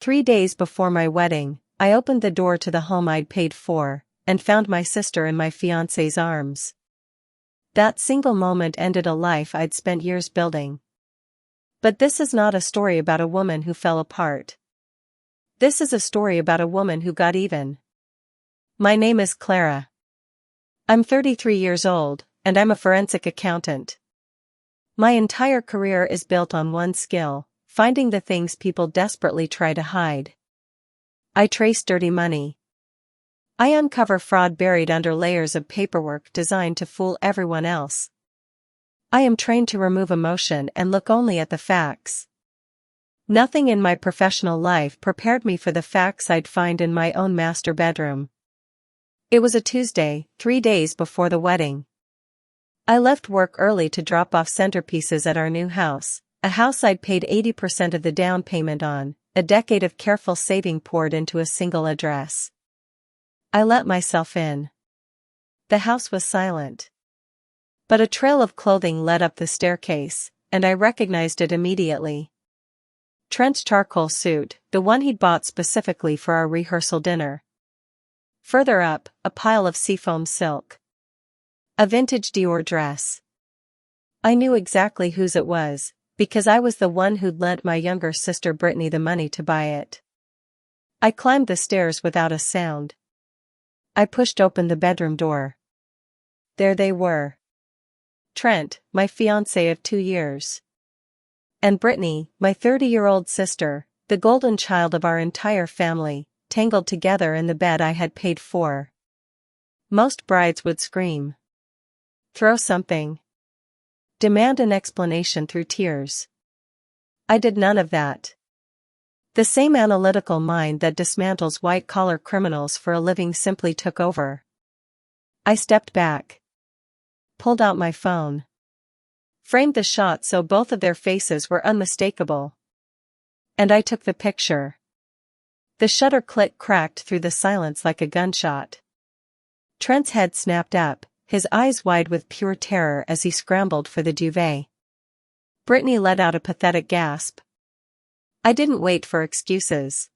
3 days before my wedding, I opened the door to the home I'd paid for, and found my sister in my fiancé's arms. That single moment ended a life I'd spent years building. But this is not a story about a woman who fell apart. This is a story about a woman who got even. My name is Clara. I'm 33 years old, and I'm a forensic accountant. My entire career is built on one skill: finding the things people desperately try to hide. I trace dirty money. I uncover fraud buried under layers of paperwork designed to fool everyone else. I am trained to remove emotion and look only at the facts. Nothing in my professional life prepared me for the facts I'd find in my own master bedroom. It was a Tuesday, 3 days before the wedding. I left work early to drop off centerpieces at our new house, a house I'd paid 80% of the down payment on, a decade of careful saving poured into a single address. I let myself in. The house was silent. But a trail of clothing led up the staircase, and I recognized it immediately. Trent's charcoal suit, the one he'd bought specifically for our rehearsal dinner. Further up, a pile of seafoam silk. A vintage Dior dress. I knew exactly whose it was, because I was the one who'd lent my younger sister Brittany the money to buy it. I climbed the stairs without a sound. I pushed open the bedroom door. There they were. Trent, my fiancé of 2 years. And Brittany, my 30-year-old sister, the golden child of our entire family, tangled together in the bed I had paid for. Most brides would scream. Throw something. Demand an explanation through tears. I did none of that. The same analytical mind that dismantles white-collar criminals for a living simply took over. I stepped back. Pulled out my phone. Framed the shot so both of their faces were unmistakable. And I took the picture. The shutter click cracked through the silence like a gunshot. Trent's head snapped up, his eyes wide with pure terror as he scrambled for the duvet. Brittany let out a pathetic gasp. I didn't wait for excuses.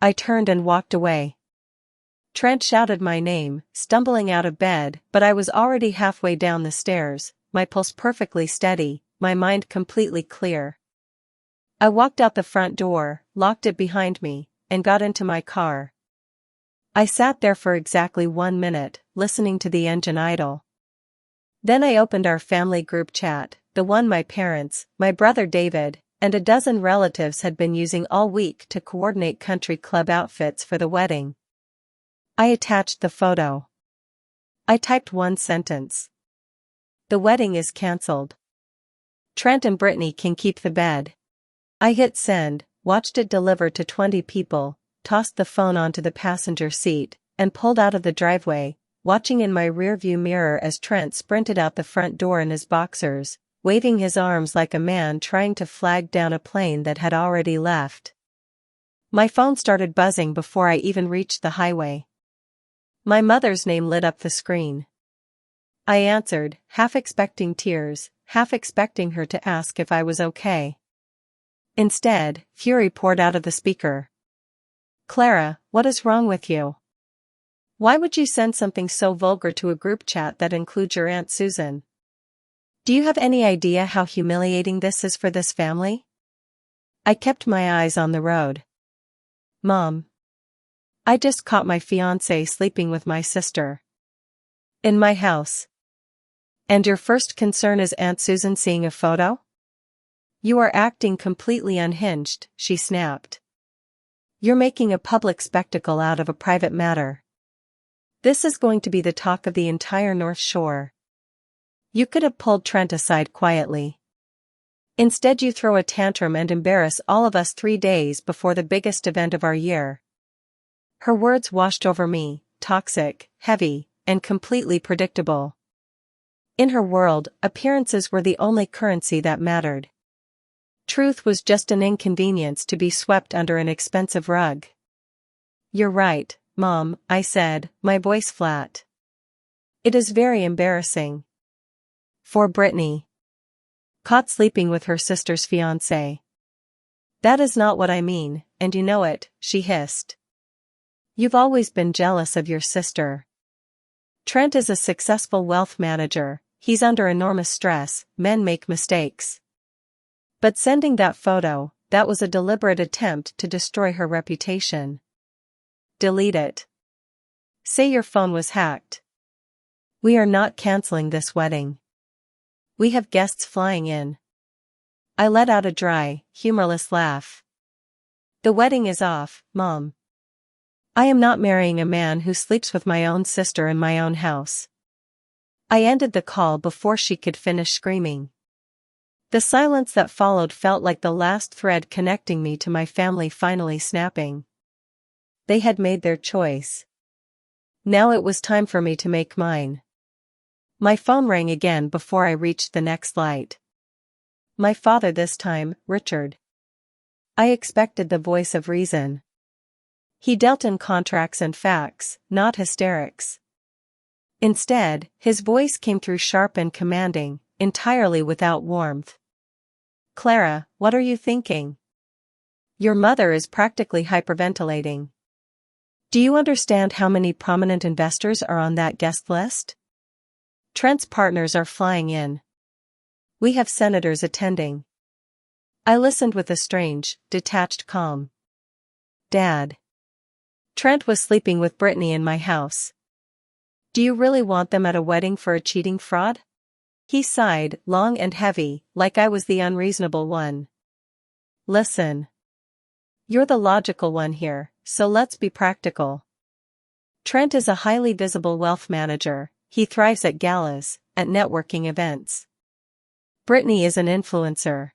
I turned and walked away. Trent shouted my name, stumbling out of bed, but I was already halfway down the stairs, my pulse perfectly steady, my mind completely clear. I walked out the front door, locked it behind me, and got into my car. I sat there for exactly 1 minute, listening to the engine idle. Then I opened our family group chat, the one my parents, my brother David, and a dozen relatives had been using all week to coordinate country club outfits for the wedding. I attached the photo. I typed one sentence. The wedding is cancelled. Trent and Brittany can keep the bed. I hit send, watched it deliver to 20 people, tossed the phone onto the passenger seat, and pulled out of the driveway, watching in my rearview mirror as Trent sprinted out the front door in his boxers, waving his arms like a man trying to flag down a plane that had already left. My phone started buzzing before I even reached the highway. My mother's name lit up the screen. I answered, half expecting tears, half expecting her to ask if I was okay. Instead, fury poured out of the speaker. Clara, what is wrong with you? Why would you send something so vulgar to a group chat that includes your Aunt Susan? Do you have any idea how humiliating this is for this family? I kept my eyes on the road. Mom. I just caught my fiancé sleeping with my sister. In my house. And your first concern is Aunt Susan seeing a photo? You are acting completely unhinged, she snapped. You're making a public spectacle out of a private matter. This is going to be the talk of the entire North Shore. You could have pulled Trent aside quietly. Instead you throw a tantrum and embarrass all of us 3 days before the biggest event of our year. Her words washed over me, toxic, heavy, and completely predictable. In her world, appearances were the only currency that mattered. Truth was just an inconvenience to be swept under an expensive rug. You're right, Mom, I said, my voice flat. It is very embarrassing. For Brittany. Caught sleeping with her sister's fiancé. That is not what I mean, and you know it, she hissed. You've always been jealous of your sister. Trent is a successful wealth manager, he's under enormous stress, men make mistakes. But sending that photo, that was a deliberate attempt to destroy her reputation. Delete it. Say your phone was hacked. We are not canceling this wedding. We have guests flying in. I let out a dry, humorless laugh. The wedding is off, Mom. I am not marrying a man who sleeps with my own sister in my own house. I ended the call before she could finish screaming. The silence that followed felt like the last thread connecting me to my family finally snapping. They had made their choice. Now it was time for me to make mine. My phone rang again before I reached the next light. My father this time, Richard. I expected the voice of reason. He dealt in contracts and facts, not hysterics. Instead, his voice came through sharp and commanding, entirely without warmth. Clara, what are you thinking? Your mother is practically hyperventilating. Do you understand how many prominent investors are on that guest list? Trent's partners are flying in. We have senators attending. I listened with a strange, detached calm. Dad. Trent was sleeping with Brittany in my house. Do you really want them at a wedding for a cheating fraud? He sighed, long and heavy, like I was the unreasonable one. Listen. You're the logical one here, so let's be practical. Trent is a highly visible wealth manager, he thrives at galas, at networking events. Brittany is an influencer.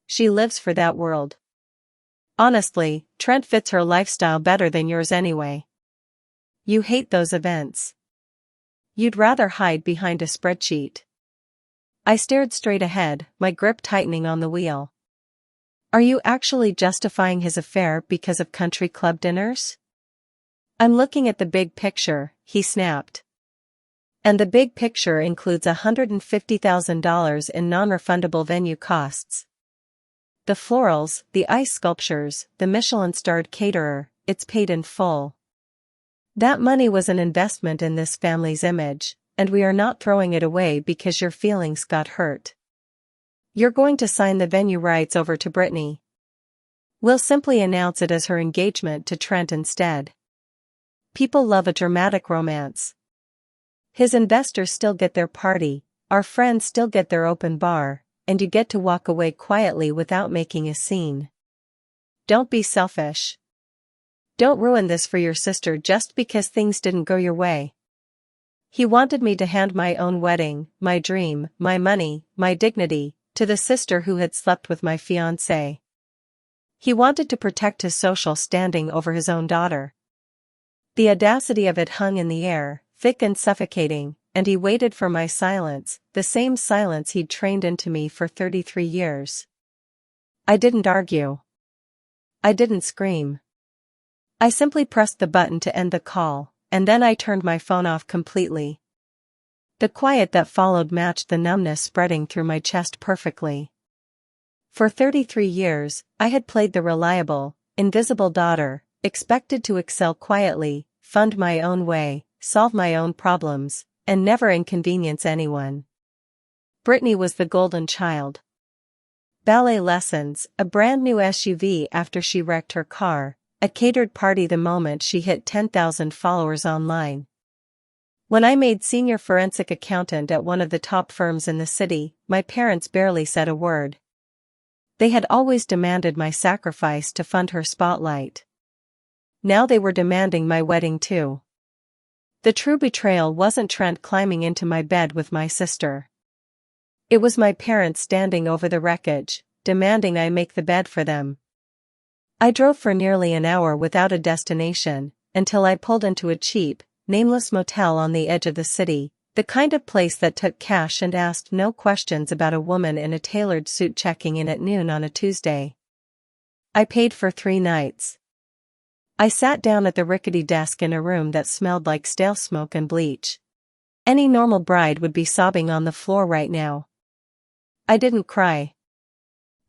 She lives for that world. Honestly, Trent fits her lifestyle better than yours anyway. You hate those events. You'd rather hide behind a spreadsheet. I stared straight ahead, my grip tightening on the wheel. Are you actually justifying his affair because of country club dinners? I'm looking at the big picture, he snapped. And the big picture includes $150,000 in non-refundable venue costs. The florals, the ice sculptures, the Michelin-starred caterer, it's paid in full. That money was an investment in this family's image, and we are not throwing it away because your feelings got hurt. You're going to sign the venue rights over to Brittany. We'll simply announce it as her engagement to Trent instead. People love a dramatic romance. His investors still get their party, our friends still get their open bar, and you get to walk away quietly without making a scene. Don't be selfish. Don't ruin this for your sister just because things didn't go your way. He wanted me to hand my own wedding, my dream, my money, my dignity, to the sister who had slept with my fiancé. He wanted to protect his social standing over his own daughter. The audacity of it hung in the air, thick and suffocating, and he waited for my silence, the same silence he'd trained into me for 33 years. I didn't argue. I didn't scream. I simply pressed the button to end the call, and then I turned my phone off completely. The quiet that followed matched the numbness spreading through my chest perfectly. For 33 years, I had played the reliable, invisible daughter, expected to excel quietly, fund my own way, solve my own problems, and never inconvenience anyone. Brittany was the golden child. Ballet lessons, a brand new SUV after she wrecked her car, a catered party the moment she hit 10,000 followers online. When I made senior forensic accountant at one of the top firms in the city, my parents barely said a word. They had always demanded my sacrifice to fund her spotlight. Now they were demanding my wedding too. The true betrayal wasn't Trent climbing into my bed with my sister. It was my parents standing over the wreckage, demanding I make the bed for them. I drove for nearly an hour without a destination, until I pulled into a cheap, nameless motel on the edge of the city, the kind of place that took cash and asked no questions about a woman in a tailored suit checking in at noon on a Tuesday. I paid for 3 nights. I sat down at the rickety desk in a room that smelled like stale smoke and bleach. Any normal bride would be sobbing on the floor right now. I didn't cry.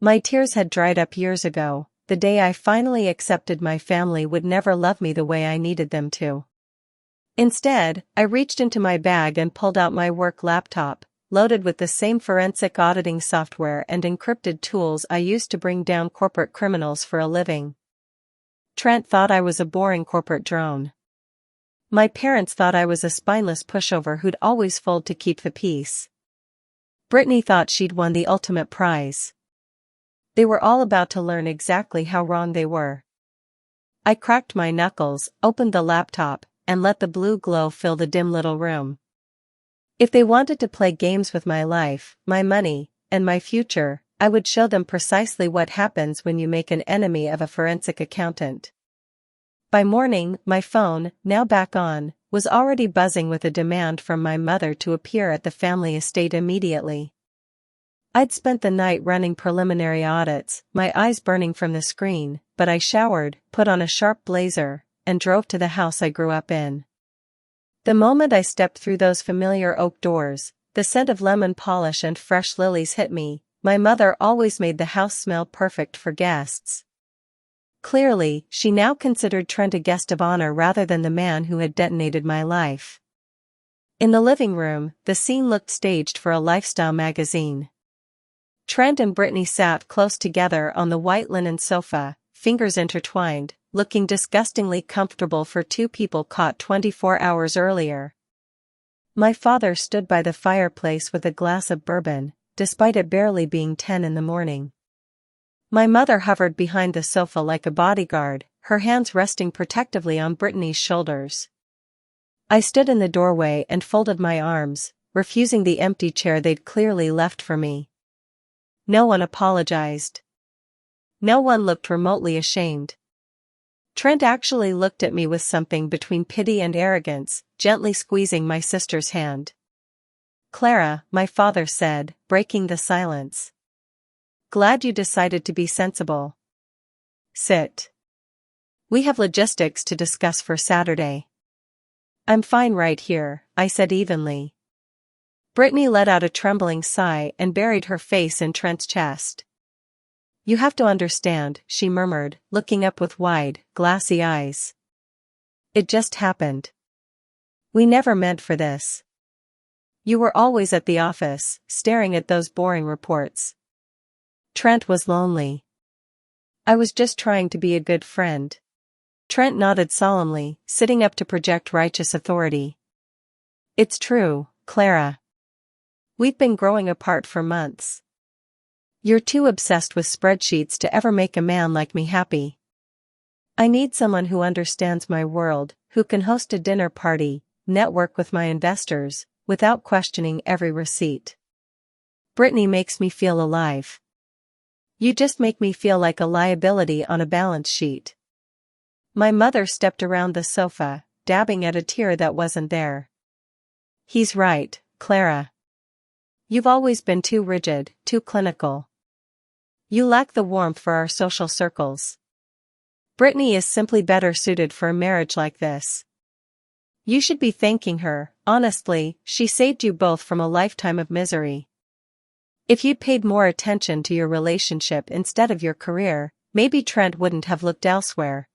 My tears had dried up years ago, the day I finally accepted my family would never love me the way I needed them to. Instead, I reached into my bag and pulled out my work laptop, loaded with the same forensic auditing software and encrypted tools I used to bring down corporate criminals for a living. Trent thought I was a boring corporate drone. My parents thought I was a spineless pushover who'd always fold to keep the peace. Brittany thought she'd won the ultimate prize. They were all about to learn exactly how wrong they were. I cracked my knuckles, opened the laptop, and let the blue glow fill the dim little room. If they wanted to play games with my life, my money, and my future, I would show them precisely what happens when you make an enemy of a forensic accountant. By morning, my phone, now back on, was already buzzing with a demand from my mother to appear at the family estate immediately. I'd spent the night running preliminary audits, my eyes burning from the screen, but I showered, put on a sharp blazer, and drove to the house I grew up in. The moment I stepped through those familiar oak doors, the scent of lemon polish and fresh lilies hit me. My mother always made the house smell perfect for guests. Clearly, she now considered Trent a guest of honor rather than the man who had detonated my life. In the living room, the scene looked staged for a lifestyle magazine. Trent and Brittany sat close together on the white linen sofa, fingers intertwined, looking disgustingly comfortable for two people caught 24 hours earlier. My father stood by the fireplace with a glass of bourbon, despite it barely being 10 in the morning. My mother hovered behind the sofa like a bodyguard, her hands resting protectively on Brittany's shoulders. I stood in the doorway and folded my arms, refusing the empty chair they'd clearly left for me. No one apologized. No one looked remotely ashamed. Trent actually looked at me with something between pity and arrogance, gently squeezing my sister's hand. "Clara," my father said, breaking the silence. "Glad you decided to be sensible. Sit. We have logistics to discuss for Saturday." "I'm fine right here," I said evenly. Brittany let out a trembling sigh and buried her face in Trent's chest. "You have to understand," she murmured, looking up with wide, glassy eyes. "It just happened. We never meant for this. You were always at the office, staring at those boring reports." Trent was lonely. "I was just trying to be a good friend." Trent nodded solemnly, sitting up to project righteous authority. "It's true, Clara. We've been growing apart for months. You're too obsessed with spreadsheets to ever make a man like me happy. I need someone who understands my world, who can host a dinner party, network with my investors, without questioning every receipt. Brittany makes me feel alive. You just make me feel like a liability on a balance sheet." My mother stepped around the sofa, dabbing at a tear that wasn't there. "He's right, Clara. You've always been too rigid, too clinical. You lack the warmth for our social circles. Brittany is simply better suited for a marriage like this. You should be thanking her, honestly, she saved you both from a lifetime of misery. If you'd paid more attention to your relationship instead of your career, maybe Trent wouldn't have looked elsewhere."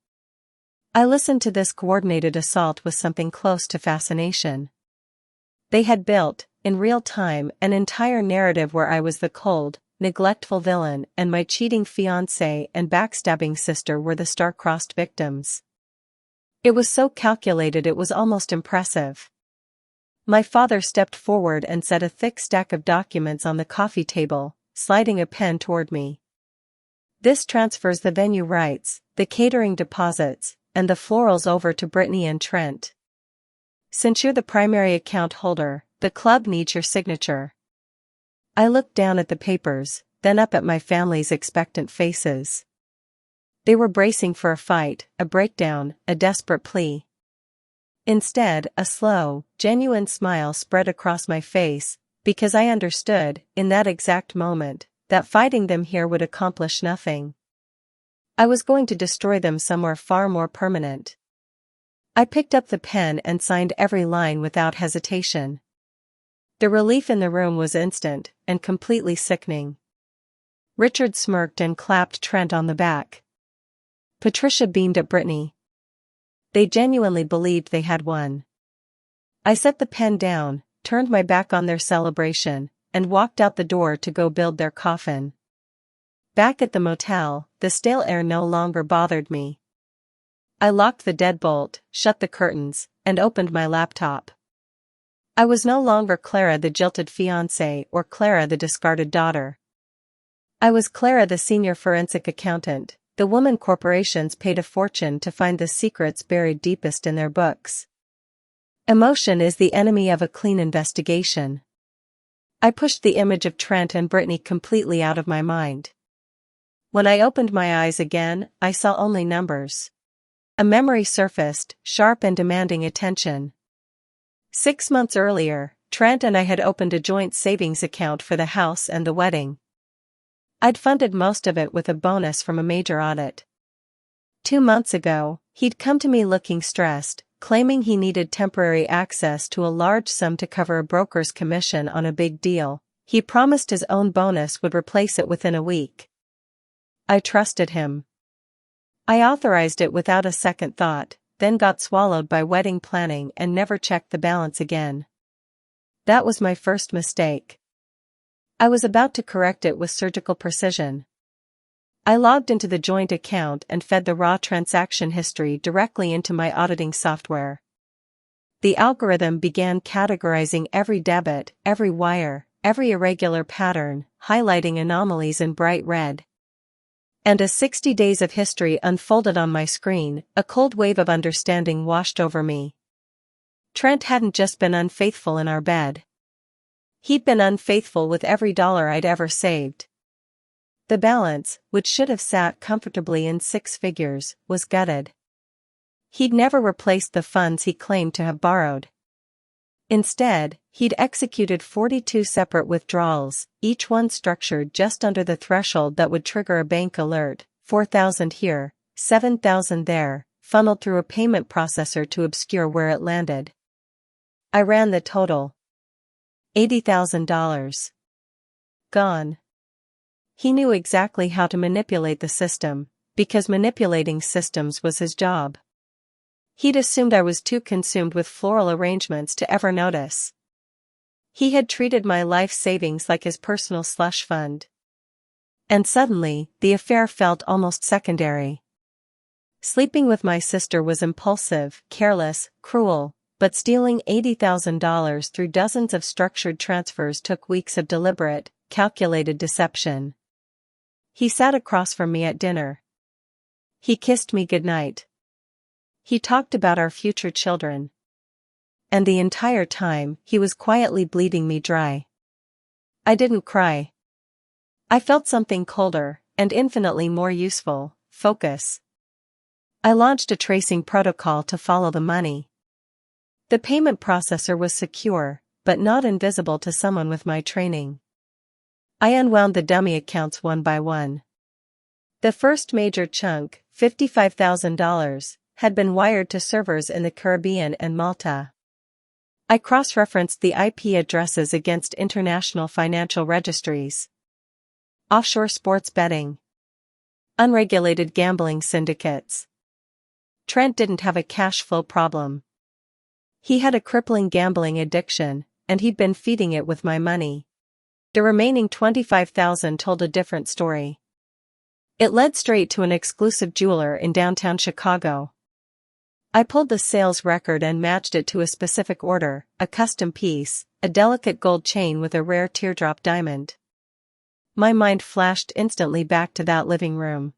I listened to this coordinated assault with something close to fascination. They had built, in real time, an entire narrative where I was the cold, neglectful villain and my cheating fiancé and backstabbing sister were the star-crossed victims. It was so calculated it was almost impressive. My father stepped forward and set a thick stack of documents on the coffee table, sliding a pen toward me. "This transfers the venue rights, the catering deposits, and the florals over to Brittany and Trent. Since you're the primary account holder, the club needs your signature." I looked down at the papers, then up at my family's expectant faces. They were bracing for a fight, a breakdown, a desperate plea. Instead, a slow, genuine smile spread across my face, because I understood, in that exact moment, that fighting them here would accomplish nothing. I was going to destroy them somewhere far more permanent. I picked up the pen and signed every line without hesitation. The relief in the room was instant, and completely sickening. Richard smirked and clapped Trent on the back. Patricia beamed at Brittany. They genuinely believed they had won. I set the pen down, turned my back on their celebration, and walked out the door to go build their coffin. Back at the motel, the stale air no longer bothered me. I locked the deadbolt, shut the curtains, and opened my laptop. I was no longer Clara the jilted fiancé or Clara the discarded daughter. I was Clara the senior forensic accountant, the woman corporations paid a fortune to find the secrets buried deepest in their books. Emotion is the enemy of a clean investigation. I pushed the image of Trent and Brittany completely out of my mind. When I opened my eyes again, I saw only numbers. A memory surfaced, sharp and demanding attention. 6 months earlier, Trent and I had opened a joint savings account for the house and the wedding. I'd funded most of it with a bonus from a major audit. 2 months ago, he'd come to me looking stressed, claiming he needed temporary access to a large sum to cover a broker's commission on a big deal. He promised his own bonus would replace it within a week. I trusted him. I authorized it without a second thought, then got swallowed by wedding planning and never checked the balance again. That was my first mistake. I was about to correct it with surgical precision. I logged into the joint account and fed the raw transaction history directly into my auditing software. The algorithm began categorizing every debit, every wire, every irregular pattern, highlighting anomalies in bright red. And as 60 days of history unfolded on my screen, a cold wave of understanding washed over me. Trent hadn't just been unfaithful in our bed. He'd been unfaithful with every dollar I'd ever saved. The balance, which should have sat comfortably in 6 figures, was gutted. He'd never replaced the funds he claimed to have borrowed. Instead, he'd executed 42 separate withdrawals, each one structured just under the threshold that would trigger a bank alert, 4,000 here, 7,000 there, funneled through a payment processor to obscure where it landed. I ran the total. $80,000. Gone. He knew exactly how to manipulate the system, because manipulating systems was his job. He'd assumed I was too consumed with floral arrangements to ever notice. He had treated my life savings like his personal slush fund. And suddenly, the affair felt almost secondary. Sleeping with my sister was impulsive, careless, cruel, but stealing $80,000 through dozens of structured transfers took weeks of deliberate, calculated deception. He sat across from me at dinner. He kissed me goodnight. He talked about our future children. And the entire time, he was quietly bleeding me dry. I didn't cry. I felt something colder, and infinitely more useful: focus. I launched a tracing protocol to follow the money. The payment processor was secure, but not invisible to someone with my training. I unwound the dummy accounts one by one. The first major chunk, $55,000, had been wired to servers in the Caribbean and Malta. I cross-referenced the IP addresses against international financial registries. Offshore sports betting. Unregulated gambling syndicates. Trent didn't have a cash flow problem. He had a crippling gambling addiction, and he'd been feeding it with my money. The remaining $25,000 told a different story. It led straight to an exclusive jeweler in downtown Chicago. I pulled the sales record and matched it to a specific order: a custom piece, a delicate gold chain with a rare teardrop diamond. My mind flashed instantly back to that living room.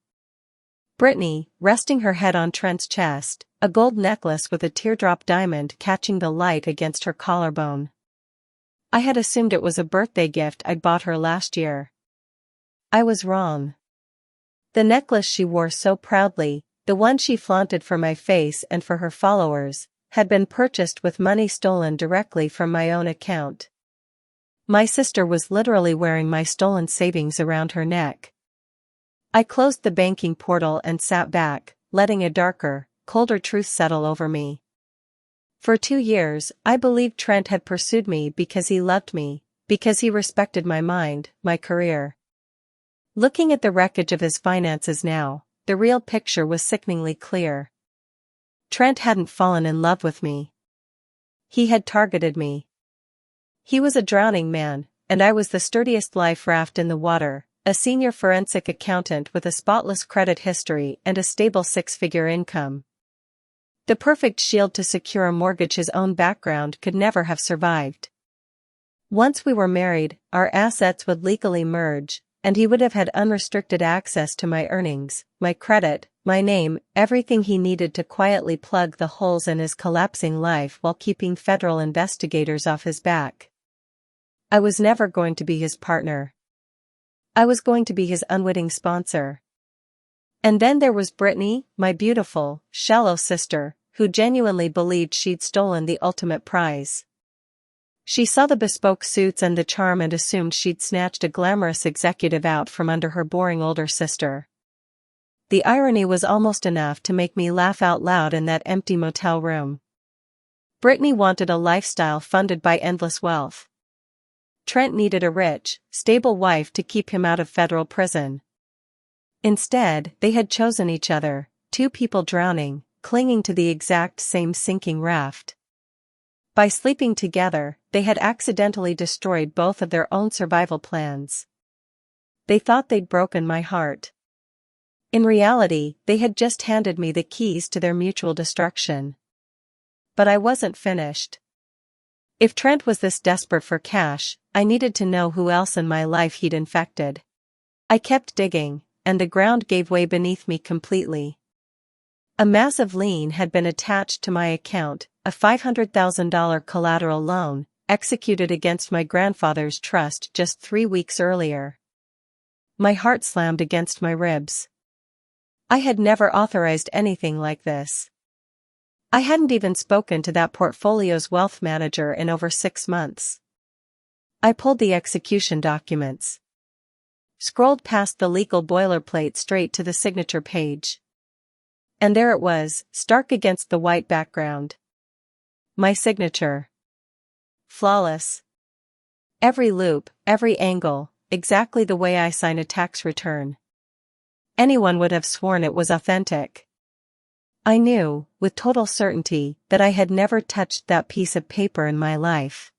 Brittany, resting her head on Trent's chest, a gold necklace with a teardrop diamond catching the light against her collarbone. I had assumed it was a birthday gift I'd bought her last year. I was wrong. The necklace she wore so proudly, the one she flaunted for my face and for her followers, had been purchased with money stolen directly from my own account. My sister was literally wearing my stolen savings around her neck. I closed the banking portal and sat back, letting a darker, colder truth settle over me. For 2 years, I believed Trent had pursued me because he loved me, because he respected my mind, my career. Looking at the wreckage of his finances now, the real picture was sickeningly clear. Trent hadn't fallen in love with me. He had targeted me. He was a drowning man, and I was the sturdiest life raft in the water, a senior forensic accountant with a spotless credit history and a stable six-figure income. The perfect shield to secure a mortgage his own background could never have survived. Once we were married, our assets would legally merge, and he would have had unrestricted access to my earnings, my credit, my name, everything he needed to quietly plug the holes in his collapsing life while keeping federal investigators off his back. I was never going to be his partner. I was going to be his unwitting sponsor. And then there was Brittany, my beautiful, shallow sister, who genuinely believed she'd stolen the ultimate prize. She saw the bespoke suits and the charm and assumed she'd snatched a glamorous executive out from under her boring older sister. The irony was almost enough to make me laugh out loud in that empty motel room. Brittany wanted a lifestyle funded by endless wealth. Trent needed a rich, stable wife to keep him out of federal prison. Instead, they had chosen each other, two people drowning, clinging to the exact same sinking raft. By sleeping together, they had accidentally destroyed both of their own survival plans. They thought they'd broken my heart. In reality, they had just handed me the keys to their mutual destruction. But I wasn't finished. If Trent was this desperate for cash, I needed to know who else in my life he'd infected. I kept digging, and the ground gave way beneath me completely. A massive lien had been attached to my account, a $500,000 collateral loan, executed against my grandfather's trust just 3 weeks earlier. My heart slammed against my ribs. I had never authorized anything like this. I hadn't even spoken to that portfolio's wealth manager in over 6 months. I pulled the execution documents. Scrolled past the legal boilerplate straight to the signature page. And there it was, stark against the white background. My signature. Flawless. Every loop, every angle, exactly the way I sign a tax return. Anyone would have sworn it was authentic. I knew, with total certainty, that I had never touched that piece of paper in my life.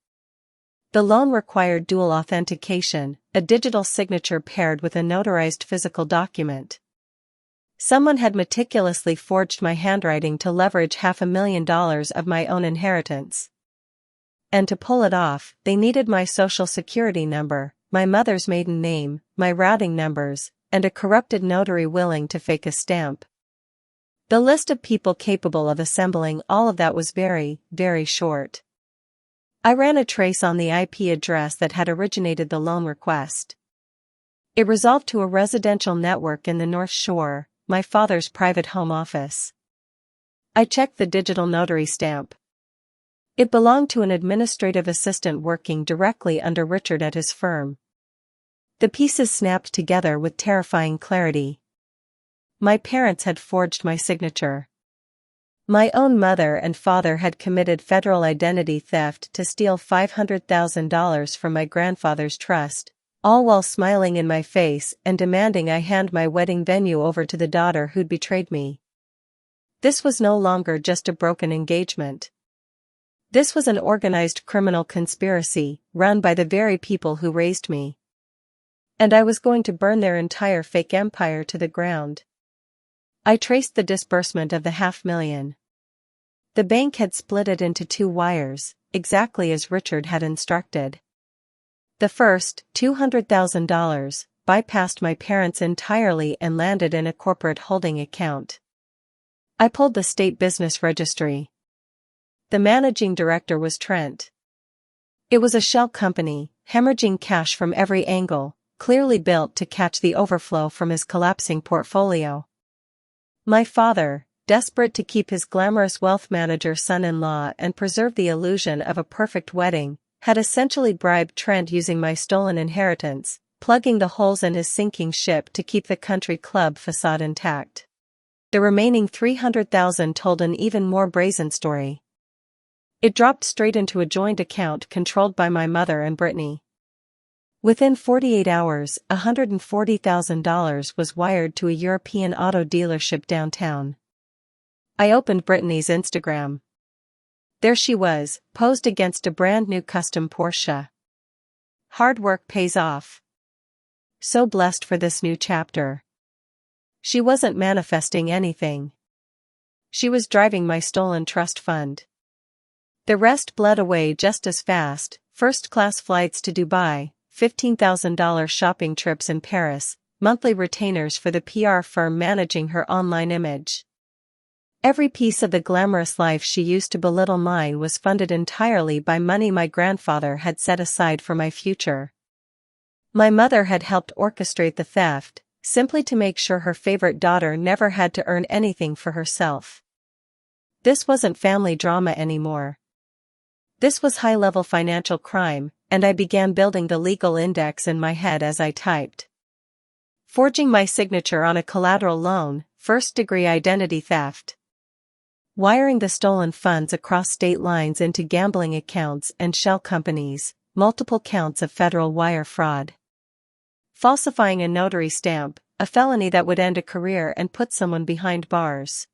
The loan required dual authentication, a digital signature paired with a notarized physical document. Someone had meticulously forged my handwriting to leverage $500,000 of my own inheritance. And to pull it off, they needed my social security number, my mother's maiden name, my routing numbers, and a corrupted notary willing to fake a stamp. The list of people capable of assembling all of that was very, very short. I ran a trace on the IP address that had originated the loan request. It resolved to a residential network in the North Shore, my father's private home office. I checked the digital notary stamp. It belonged to an administrative assistant working directly under Richard at his firm. The pieces snapped together with terrifying clarity. My parents had forged my signature. My own mother and father had committed federal identity theft to steal $500,000 from my grandfather's trust, all while smiling in my face and demanding I hand my wedding venue over to the daughter who'd betrayed me. This was no longer just a broken engagement. This was an organized criminal conspiracy, run by the very people who raised me. And I was going to burn their entire fake empire to the ground. I traced the disbursement of the $500,000. The bank had split it into 2 wires, exactly as Richard had instructed. The first, $200,000, bypassed my parents entirely and landed in a corporate holding account. I pulled the state business registry. The managing director was Trent. It was a shell company, hemorrhaging cash from every angle, clearly built to catch the overflow from his collapsing portfolio. My father, desperate to keep his glamorous wealth manager son-in-law and preserve the illusion of a perfect wedding, had essentially bribed Trent using my stolen inheritance, plugging the holes in his sinking ship to keep the country club facade intact. The remaining $300,000 told an even more brazen story. It dropped straight into a joint account controlled by my mother and Brittany. Within 48 hours, $140,000 was wired to a European auto dealership downtown. I opened Brittany's Instagram. There she was, posed against a brand new custom Porsche. Hard work pays off. So blessed for this new chapter. She wasn't manifesting anything. She was driving my stolen trust fund. The rest bled away just as fast: first-class flights to Dubai, $15,000 shopping trips in Paris, monthly retainers for the PR firm managing her online image. Every piece of the glamorous life she used to belittle mine was funded entirely by money my grandfather had set aside for my future. My mother had helped orchestrate the theft, simply to make sure her favorite daughter never had to earn anything for herself. This wasn't family drama anymore. This was high-level financial crime, and I began building the legal index in my head as I typed. Forging my signature on a collateral loan, first-degree identity theft. Wiring the stolen funds across state lines into gambling accounts and shell companies, multiple counts of federal wire fraud. Falsifying a notary stamp, a felony that would end a career and put someone behind bars.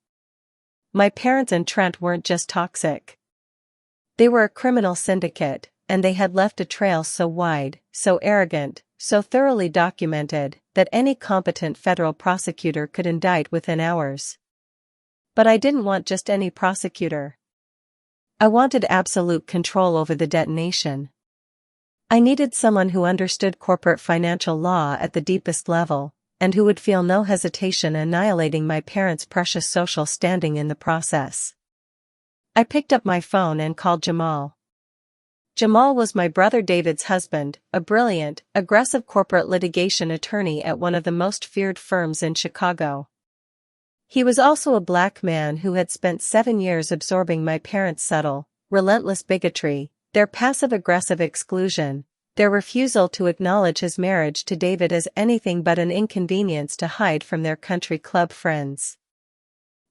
My parents and Trent weren't just toxic. They were a criminal syndicate, and they had left a trail so wide, so arrogant, so thoroughly documented, that any competent federal prosecutor could indict within hours. But I didn't want just any prosecutor. I wanted absolute control over the detonation. I needed someone who understood corporate financial law at the deepest level, and who would feel no hesitation annihilating my parents' precious social standing in the process. I picked up my phone and called Jamal. Jamal was my brother David's husband, a brilliant, aggressive corporate litigation attorney at one of the most feared firms in Chicago. He was also a black man who had spent 7 years absorbing my parents' subtle, relentless bigotry, their passive-aggressive exclusion, their refusal to acknowledge his marriage to David as anything but an inconvenience to hide from their country club friends.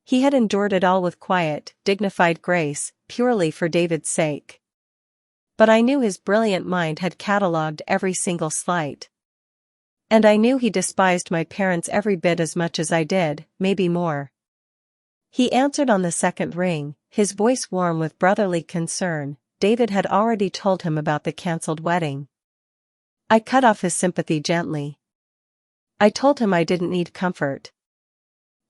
He had endured it all with quiet, dignified grace, purely for David's sake. But I knew his brilliant mind had catalogued every single slight. And I knew he despised my parents every bit as much as I did, maybe more. He answered on the second ring, his voice warm with brotherly concern. David had already told him about the cancelled wedding. I cut off his sympathy gently. I told him I didn't need comfort.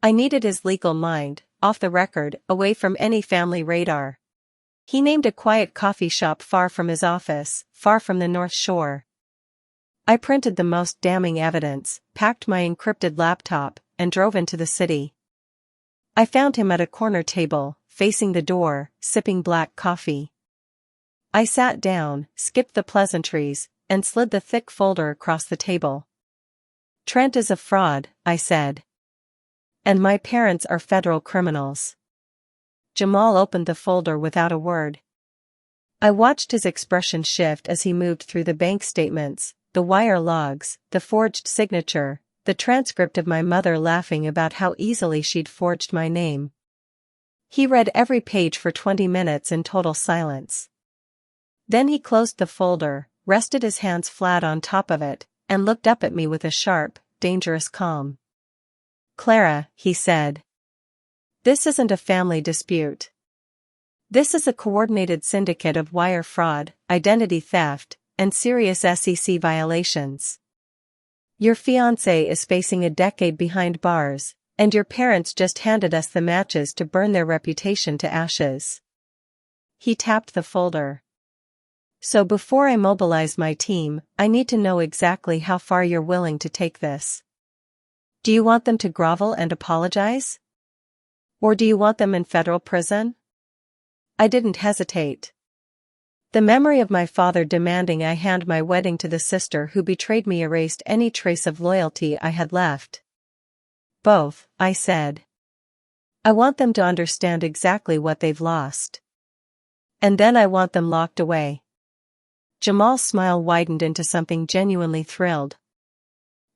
I needed his legal mind, off the record, away from any family radar. He named a quiet coffee shop far from his office, far from the North Shore. I printed the most damning evidence, packed my encrypted laptop, and drove into the city. I found him at a corner table, facing the door, sipping black coffee. I sat down, skipped the pleasantries, and slid the thick folder across the table. "Trent is a fraud," I said. "And my parents are federal criminals." Jamal opened the folder without a word. I watched his expression shift as he moved through the bank statements, the wire logs, the forged signature, the transcript of my mother laughing about how easily she'd forged my name. He read every page for 20 minutes in total silence. Then he closed the folder, rested his hands flat on top of it, and looked up at me with a sharp, dangerous calm. "Clara," he said. "This isn't a family dispute. This is a coordinated syndicate of wire fraud, identity theft, and serious SEC violations. Your fiancé is facing a decade behind bars, and your parents just handed us the matches to burn their reputation to ashes." He tapped the folder. "So before I mobilize my team, I need to know exactly how far you're willing to take this. Do you want them to grovel and apologize? Or do you want them in federal prison?" I didn't hesitate. The memory of my father demanding I hand my wedding to the sister who betrayed me erased any trace of loyalty I had left. "Both," I said. "I want them to understand exactly what they've lost. And then I want them locked away." Jamal's smile widened into something genuinely thrilled.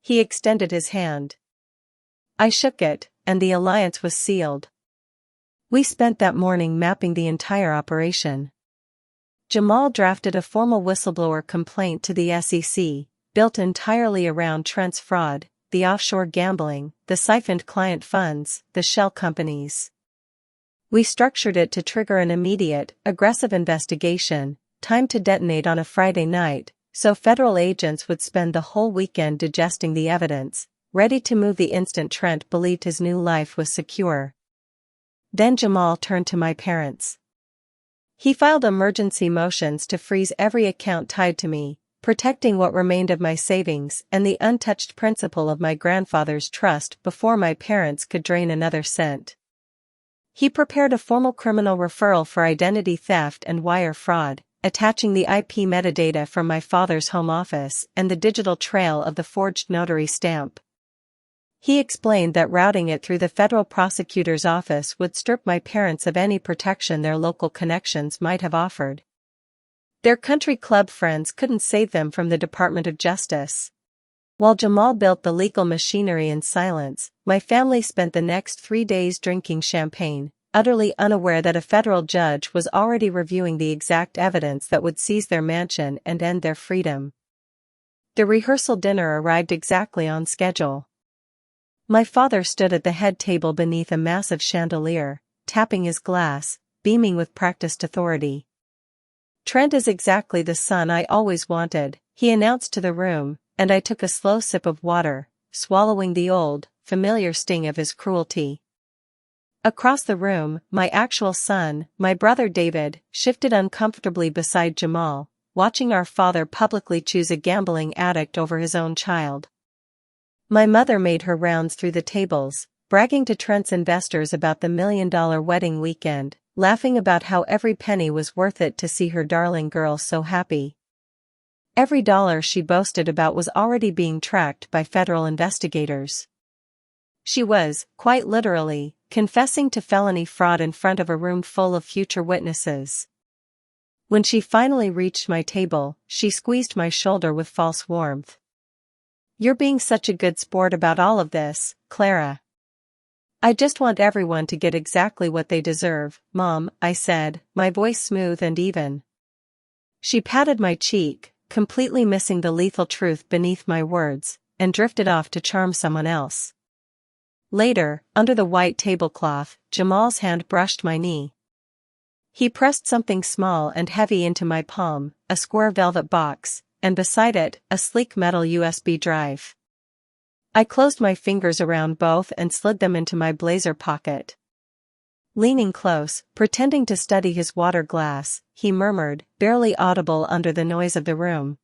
He extended his hand. I shook it, and the alliance was sealed. We spent that morning mapping the entire operation. Jamal drafted a formal whistleblower complaint to the SEC, built entirely around Trent's fraud, the offshore gambling, the siphoned client funds, the shell companies. We structured it to trigger an immediate, aggressive investigation, timed to detonate on a Friday night, so federal agents would spend the whole weekend digesting the evidence, ready to move the instant Trent believed his new life was secure. Then Jamal turned to my parents. He filed emergency motions to freeze every account tied to me, protecting what remained of my savings and the untouched principal of my grandfather's trust before my parents could drain another cent. He prepared a formal criminal referral for identity theft and wire fraud, attaching the IP metadata from my father's home office and the digital trail of the forged notary stamp. He explained that routing it through the federal prosecutor's office would strip my parents of any protection their local connections might have offered. Their country club friends couldn't save them from the Department of Justice. While Jamal built the legal machinery in silence, my family spent the next 3 days drinking champagne, utterly unaware that a federal judge was already reviewing the exact evidence that would seize their mansion and end their freedom. The rehearsal dinner arrived exactly on schedule. My father stood at the head table beneath a massive chandelier, tapping his glass, beaming with practiced authority. "Trent is exactly the son I always wanted," he announced to the room, and I took a slow sip of water, swallowing the old, familiar sting of his cruelty. Across the room, my actual son, my brother David, shifted uncomfortably beside Jamal, watching our father publicly choose a gambling addict over his own child. My mother made her rounds through the tables, bragging to Trent's investors about the $1 million wedding weekend, laughing about how every penny was worth it to see her darling girl so happy. Every dollar she boasted about was already being tracked by federal investigators. She was, quite literally, confessing to felony fraud in front of a room full of future witnesses. When she finally reached my table, she squeezed my shoulder with false warmth. "You're being such a good sport about all of this, Clara." "I just want everyone to get exactly what they deserve, Mom," I said, my voice smooth and even. She patted my cheek, completely missing the lethal truth beneath my words, and drifted off to charm someone else. Later, under the white tablecloth, Jamal's hand brushed my knee. He pressed something small and heavy into my palm, a square velvet box, and beside it, a sleek metal USB drive. I closed my fingers around both and slid them into my blazer pocket. Leaning close, pretending to study his water glass, he murmured, barely audible under the noise of the room.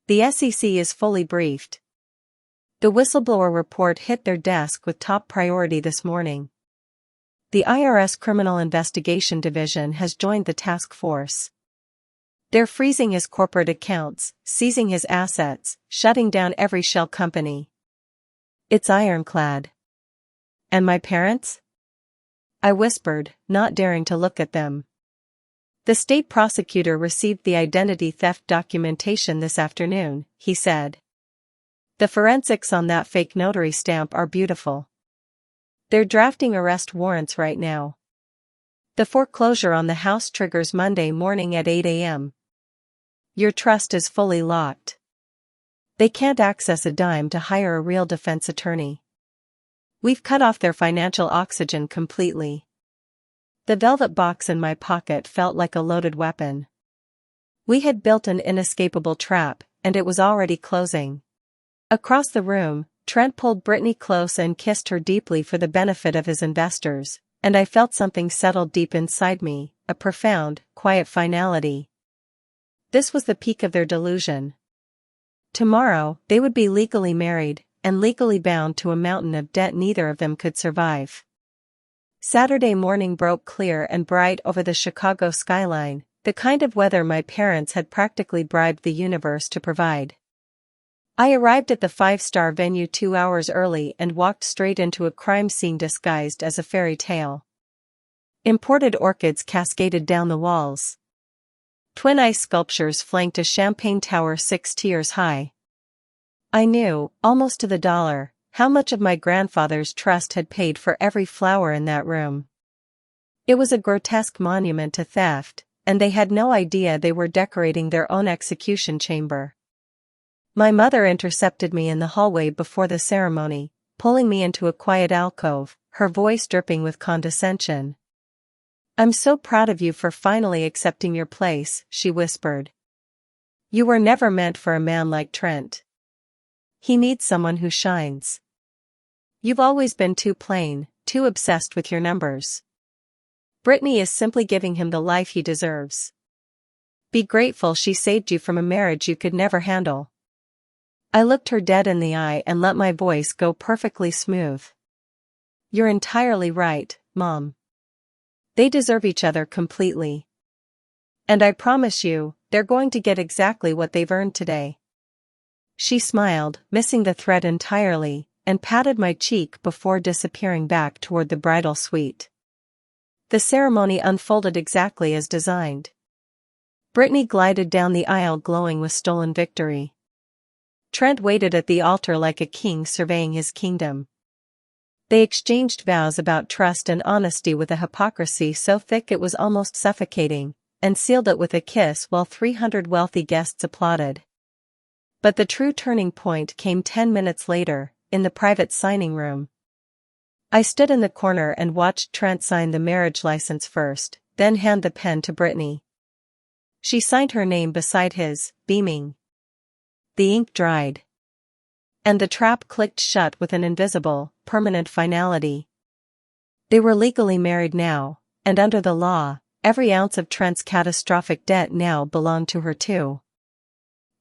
"The SEC is fully briefed. The whistleblower report hit their desk with top priority this morning. The IRS Criminal Investigation Division has joined the task force. They're freezing his corporate accounts, seizing his assets, shutting down every shell company. It's ironclad." "And my parents?" I whispered, not daring to look at them. "The state prosecutor received the identity theft documentation this afternoon," he said. "The forensics on that fake notary stamp are beautiful. They're drafting arrest warrants right now. The foreclosure on the house triggers Monday morning at 8 a.m. Your trust is fully locked. They can't access a dime to hire a real defense attorney. We've cut off their financial oxygen completely." The velvet box in my pocket felt like a loaded weapon. We had built an inescapable trap, and it was already closing. Across the room, Trent pulled Brittany close and kissed her deeply for the benefit of his investors, and I felt something settle deep inside me, a profound, quiet finality. This was the peak of their delusion. Tomorrow, they would be legally married, and legally bound to a mountain of debt neither of them could survive. Saturday morning broke clear and bright over the Chicago skyline, the kind of weather my parents had practically bribed the universe to provide. I arrived at the 5-star venue 2 hours early and walked straight into a crime scene disguised as a fairy tale. Imported orchids cascaded down the walls. Twin ice sculptures flanked a champagne tower 6 tiers high. I knew, almost to the dollar, how much of my grandfather's trust had paid for every flower in that room. It was a grotesque monument to theft, and they had no idea they were decorating their own execution chamber. My mother intercepted me in the hallway before the ceremony, pulling me into a quiet alcove, her voice dripping with condescension. "I'm so proud of you for finally accepting your place," she whispered. "You were never meant for a man like Trent. He needs someone who shines. You've always been too plain, too obsessed with your numbers. Brittany is simply giving him the life he deserves. Be grateful she saved you from a marriage you could never handle." I looked her dead in the eye and let my voice go perfectly smooth. "You're entirely right, Mom. They deserve each other completely. And I promise you, they're going to get exactly what they've earned today." She smiled, missing the thread entirely, and patted my cheek before disappearing back toward the bridal suite. The ceremony unfolded exactly as designed. Brittany glided down the aisle glowing with stolen victory. Trent waited at the altar like a king surveying his kingdom. They exchanged vows about trust and honesty with a hypocrisy so thick it was almost suffocating, and sealed it with a kiss while 300 wealthy guests applauded. But the true turning point came 10 minutes later, in the private signing room. I stood in the corner and watched Trent sign the marriage license first, then hand the pen to Brittany. She signed her name beside his, beaming. The ink dried. And the trap clicked shut with an invisible, permanent finality. They were legally married now, and under the law, every ounce of Trent's catastrophic debt now belonged to her too.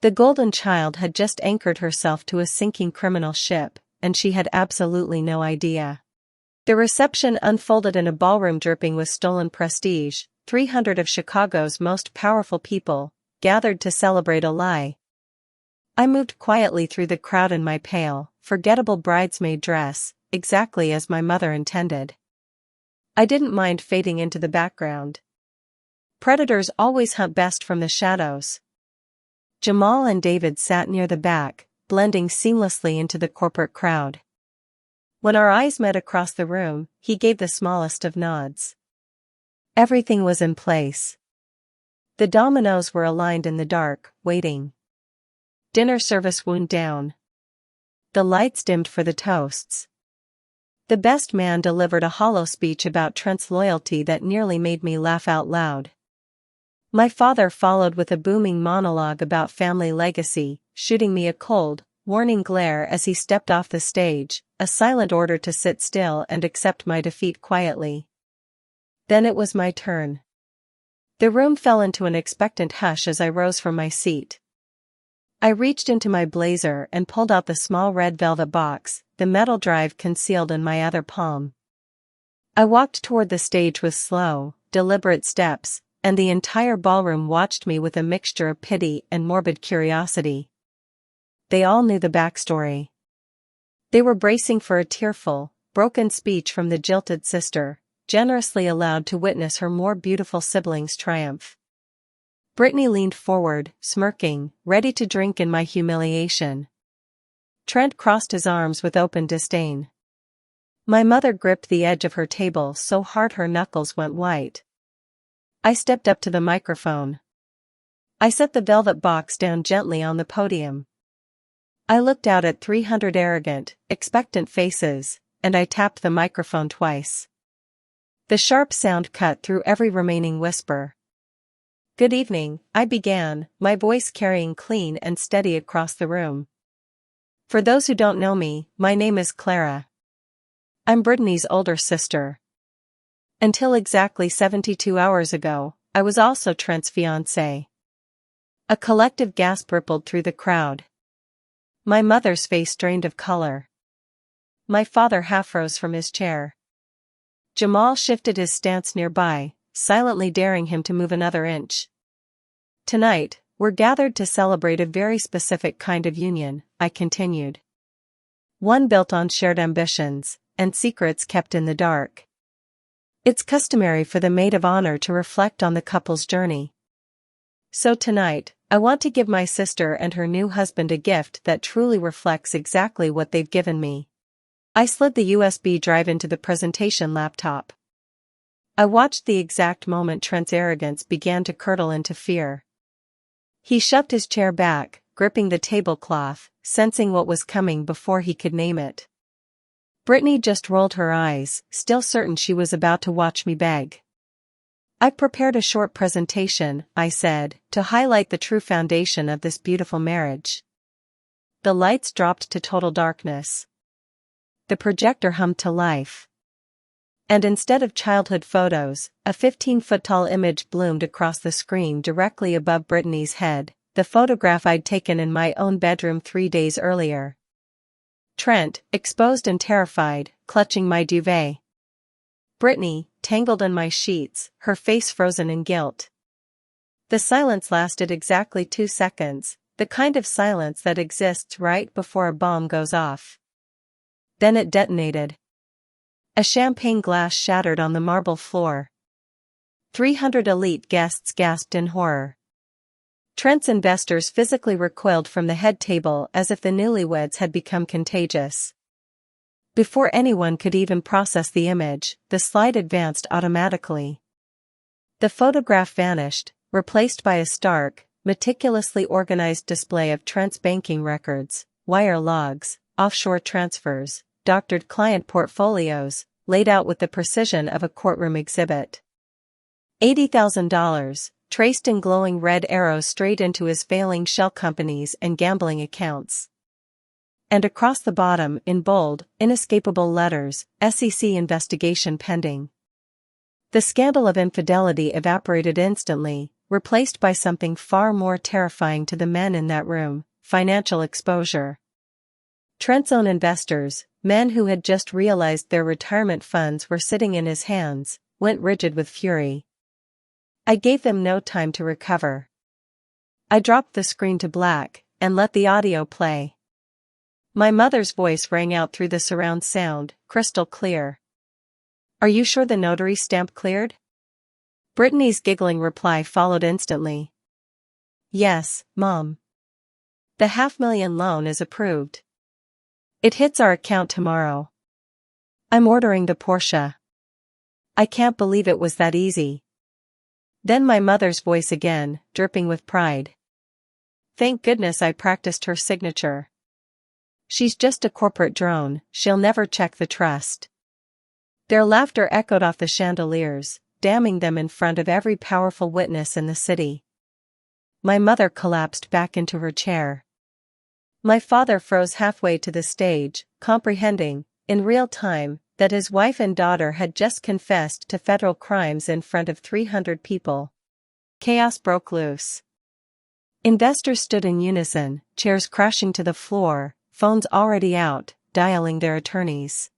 The golden child had just anchored herself to a sinking criminal ship, and she had absolutely no idea. The reception unfolded in a ballroom dripping with stolen prestige. 300 of Chicago's most powerful people gathered to celebrate a lie. I moved quietly through the crowd in my pale, forgettable bridesmaid dress, exactly as my mother intended. I didn't mind fading into the background. Predators always hunt best from the shadows. Jamal and David sat near the back, blending seamlessly into the corporate crowd. When our eyes met across the room, he gave the smallest of nods. Everything was in place. The dominoes were aligned in the dark, waiting. Dinner service wound down. The lights dimmed for the toasts. The best man delivered a hollow speech about Trent's loyalty that nearly made me laugh out loud. My father followed with a booming monologue about family legacy, shooting me a cold, warning glare as he stepped off the stage, a silent order to sit still and accept my defeat quietly. Then it was my turn. The room fell into an expectant hush as I rose from my seat. I reached into my blazer and pulled out the small red velvet box, the metal drive concealed in my other palm. I walked toward the stage with slow, deliberate steps, and the entire ballroom watched me with a mixture of pity and morbid curiosity. They all knew the backstory. They were bracing for a tearful, broken speech from the jilted sister, generously allowed to witness her more beautiful sibling's triumph. Brittany leaned forward, smirking, ready to drink in my humiliation. Trent crossed his arms with open disdain. My mother gripped the edge of her table so hard her knuckles went white. I stepped up to the microphone. I set the velvet box down gently on the podium. I looked out at 300 arrogant, expectant faces, and I tapped the microphone twice. The sharp sound cut through every remaining whisper. "Good evening," I began, my voice carrying clean and steady across the room. "For those who don't know me, my name is Clara. I'm Brittany's older sister. Until exactly 72 hours ago, I was also Trent's fiancé." A collective gasp rippled through the crowd. My mother's face drained of color. My father half rose from his chair. Jamal shifted his stance nearby, silently daring him to move another inch. "Tonight, we're gathered to celebrate a very specific kind of union," I continued. "One built on shared ambitions, and secrets kept in the dark. It's customary for the maid of honor to reflect on the couple's journey. So tonight, I want to give my sister and her new husband a gift that truly reflects exactly what they've given me." I slid the USB drive into the presentation laptop. I watched the exact moment Trent's arrogance began to curdle into fear. He shoved his chair back, gripping the tablecloth, sensing what was coming before he could name it. Brittany just rolled her eyes, still certain she was about to watch me beg. "I've prepared a short presentation," I said, "to highlight the true foundation of this beautiful marriage." The lights dropped to total darkness. The projector hummed to life. And instead of childhood photos, a 15-foot-tall image bloomed across the screen directly above Brittany's head, the photograph I'd taken in my own bedroom 3 days earlier. Trent, exposed and terrified, clutching my duvet. Brittany, tangled in my sheets, her face frozen in guilt. The silence lasted exactly 2 seconds, the kind of silence that exists right before a bomb goes off. Then it detonated. A champagne glass shattered on the marble floor. 300 elite guests gasped in horror. Trent's investors physically recoiled from the head table as if the newlyweds had become contagious. Before anyone could even process the image, the slide advanced automatically. The photograph vanished, replaced by a stark, meticulously organized display of Trent's banking records, wire logs, offshore transfers, doctored client portfolios, laid out with the precision of a courtroom exhibit. $80,000, traced in glowing red arrows straight into his failing shell companies and gambling accounts. And across the bottom, in bold, inescapable letters, SEC investigation pending. The scandal of infidelity evaporated instantly, replaced by something far more terrifying to the men in that room: financial exposure. Trent's own investors, men who had just realized their retirement funds were sitting in his hands, went rigid with fury. I gave them no time to recover. I dropped the screen to black, and let the audio play. My mother's voice rang out through the surround sound, crystal clear. "Are you sure the notary stamp cleared?" Brittany's giggling reply followed instantly. "Yes, Mom. The $500,000 loan is approved. It hits our account tomorrow. I'm ordering the Porsche. I can't believe it was that easy." Then my mother's voice again, dripping with pride. "Thank goodness I practiced her signature. She's just a corporate drone, she'll never check the trust." Their laughter echoed off the chandeliers, damning them in front of every powerful witness in the city. My mother collapsed back into her chair. My father froze halfway to the stage, comprehending, in real time, that his wife and daughter had just confessed to federal crimes in front of 300 people. Chaos broke loose. Investors stood in unison, chairs crashing to the floor, phones already out, dialing their attorneys.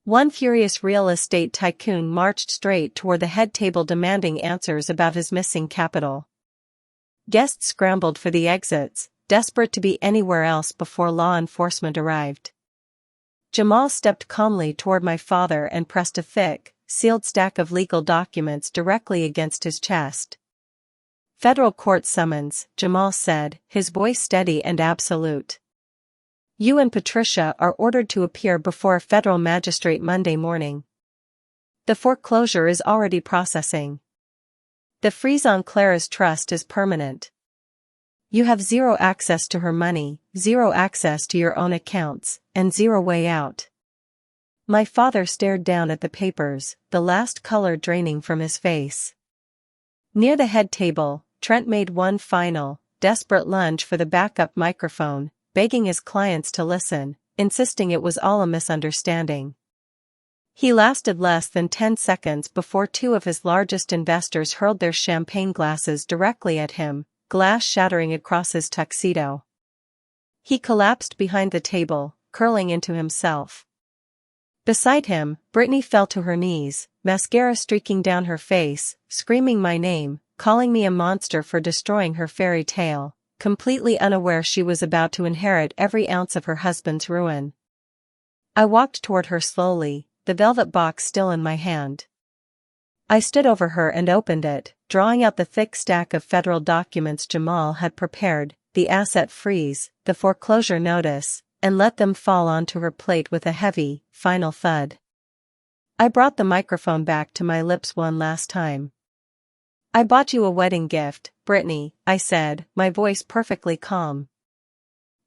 One furious real estate tycoon marched straight toward the head table demanding answers about his missing capital. Guests scrambled for the exits, desperate to be anywhere else before law enforcement arrived. Jamal stepped calmly toward my father and pressed a thick, sealed stack of legal documents directly against his chest. "Federal court summons," Jamal said, his voice steady and absolute. "You and Patricia are ordered to appear before a federal magistrate Monday morning. The foreclosure is already processing. The freeze on Clara's trust is permanent. You have zero access to her money, zero access to your own accounts, and zero way out." My father stared down at the papers, the last color draining from his face. Near the head table, Trent made one final, desperate lunge for the backup microphone, begging his clients to listen, insisting it was all a misunderstanding. He lasted less than 10 seconds before two of his largest investors hurled their champagne glasses directly at him, glass shattering across his tuxedo. He collapsed behind the table, curling into himself. Beside him, Brittany fell to her knees, mascara streaking down her face, screaming my name, calling me a monster for destroying her fairy tale, completely unaware she was about to inherit every ounce of her husband's ruin. I walked toward her slowly, the velvet box still in my hand. I stood over her and opened it, drawing out the thick stack of federal documents Jamal had prepared, the asset freeze, the foreclosure notice, and let them fall onto her plate with a heavy, final thud. I brought the microphone back to my lips one last time. I bought you a wedding gift, Brittany, I said, my voice perfectly calm.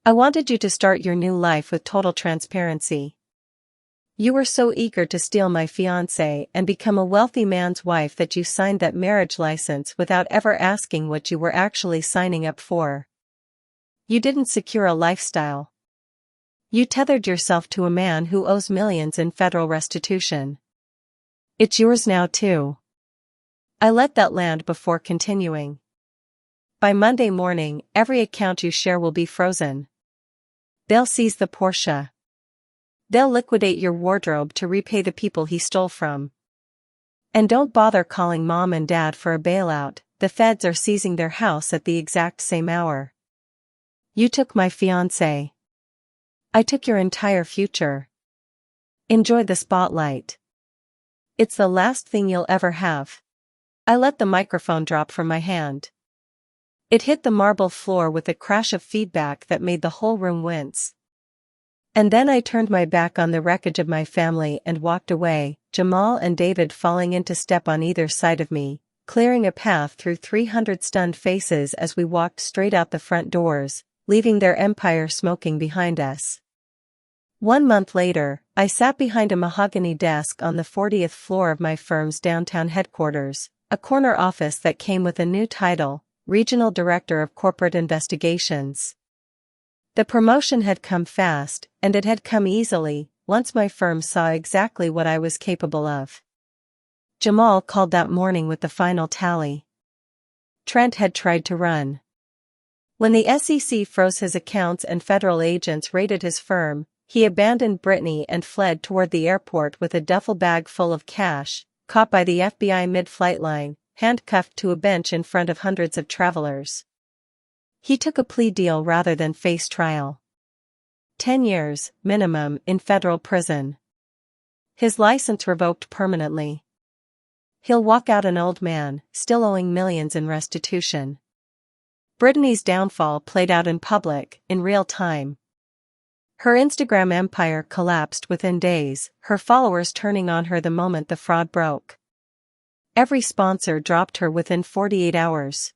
I wanted you to start your new life with total transparency. You were so eager to steal my fiancé and become a wealthy man's wife that you signed that marriage license without ever asking what you were actually signing up for. You didn't secure a lifestyle. You tethered yourself to a man who owes millions in federal restitution. It's yours now too. I let that land before continuing. By Monday morning, every account you share will be frozen. They'll seize the Porsche. They'll liquidate your wardrobe to repay the people he stole from. And don't bother calling mom and dad for a bailout, the feds are seizing their house at the exact same hour. You took my fiancé. I took your entire future. Enjoy the spotlight. It's the last thing you'll ever have. I let the microphone drop from my hand. It hit the marble floor with a crash of feedback that made the whole room wince. And then I turned my back on the wreckage of my family and walked away, Jamal and David falling into step on either side of me, clearing a path through 300 stunned faces as we walked straight out the front doors, leaving their empire smoking behind us. 1 month later, I sat behind a mahogany desk on the 40th floor of my firm's downtown headquarters, a corner office that came with a new title, Regional Director of Corporate Investigations. The promotion had come fast, and it had come easily, once my firm saw exactly what I was capable of. Jamal called that morning with the final tally. Trent had tried to run. When the SEC froze his accounts and federal agents raided his firm, he abandoned Brittany and fled toward the airport with a duffel bag full of cash, caught by the FBI mid-flight line, handcuffed to a bench in front of hundreds of travelers. He took a plea deal rather than face trial. 10 years, minimum, in federal prison. His license revoked permanently. He'll walk out an old man, still owing millions in restitution. Brittany's downfall played out in public, in real time. Her Instagram empire collapsed within days, her followers turning on her the moment the fraud broke. Every sponsor dropped her within 48 hours.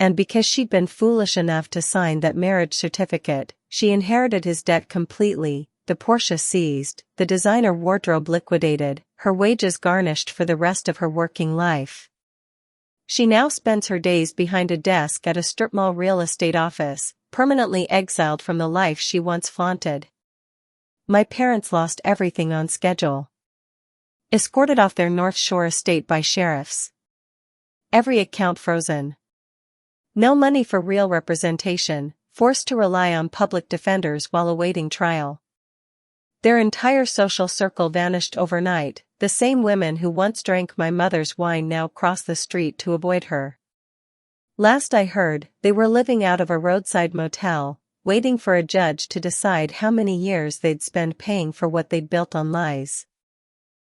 And because she'd been foolish enough to sign that marriage certificate, she inherited his debt completely, the Porsche seized, the designer wardrobe liquidated, her wages garnished for the rest of her working life. She now spends her days behind a desk at a strip mall real estate office, permanently exiled from the life she once flaunted. My parents lost everything on schedule. Escorted off their North Shore estate by sheriffs. Every account frozen. No money for real representation, forced to rely on public defenders while awaiting trial. Their entire social circle vanished overnight, the same women who once drank my mother's wine now cross the street to avoid her. Last I heard, they were living out of a roadside motel, waiting for a judge to decide how many years they'd spend paying for what they'd built on lies.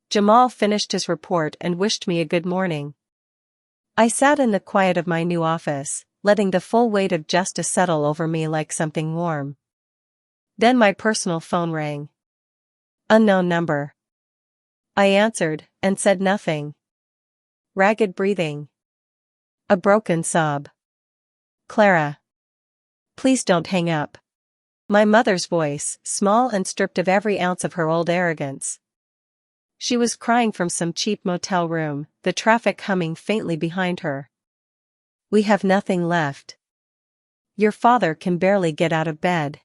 Jamal finished his report and wished me a good morning. I sat in the quiet of my new office, letting the full weight of justice settle over me like something warm. Then my personal phone rang. Unknown number. I answered, and said nothing. Ragged breathing. A broken sob. Clara. Please don't hang up. My mother's voice, small and stripped of every ounce of her old arrogance. She was crying from some cheap motel room, the traffic humming faintly behind her. We have nothing left. Your father can barely get out of bed.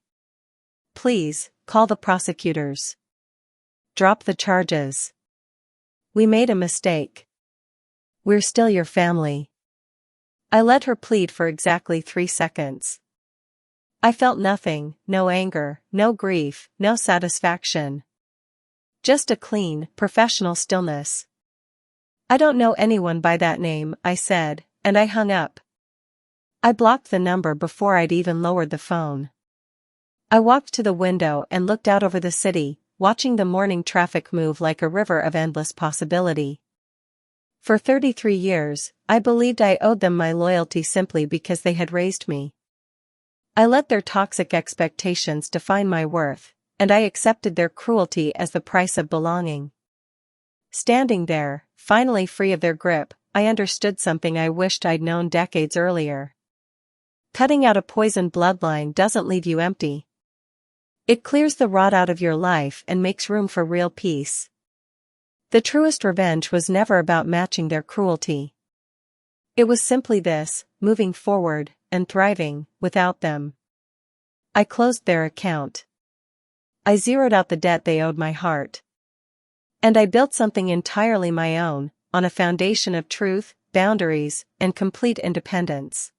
Please, call the prosecutors. Drop the charges. We made a mistake. We're still your family. I let her plead for exactly 3 seconds. I felt nothing, no anger, no grief, no satisfaction. Just a clean, professional stillness. I don't know anyone by that name, I said, and I hung up. I blocked the number before I'd even lowered the phone. I walked to the window and looked out over the city, watching the morning traffic move like a river of endless possibility. For 33 years, I believed I owed them my loyalty simply because they had raised me. I let their toxic expectations define my worth, and I accepted their cruelty as the price of belonging. Standing there, finally free of their grip, I understood something I wished I'd known decades earlier. Cutting out a poisoned bloodline doesn't leave you empty. It clears the rot out of your life and makes room for real peace. The truest revenge was never about matching their cruelty. It was simply this: moving forward and thriving without them. I closed their account. I zeroed out the debt they owed my heart. And I built something entirely my own, on a foundation of truth, boundaries, and complete independence.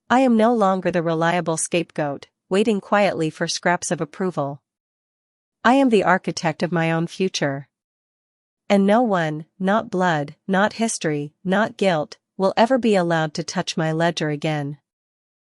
I am no longer the reliable scapegoat, waiting quietly for scraps of approval. I am the architect of my own future. And no one, not blood, not history, not guilt, will ever be allowed to touch my ledger again.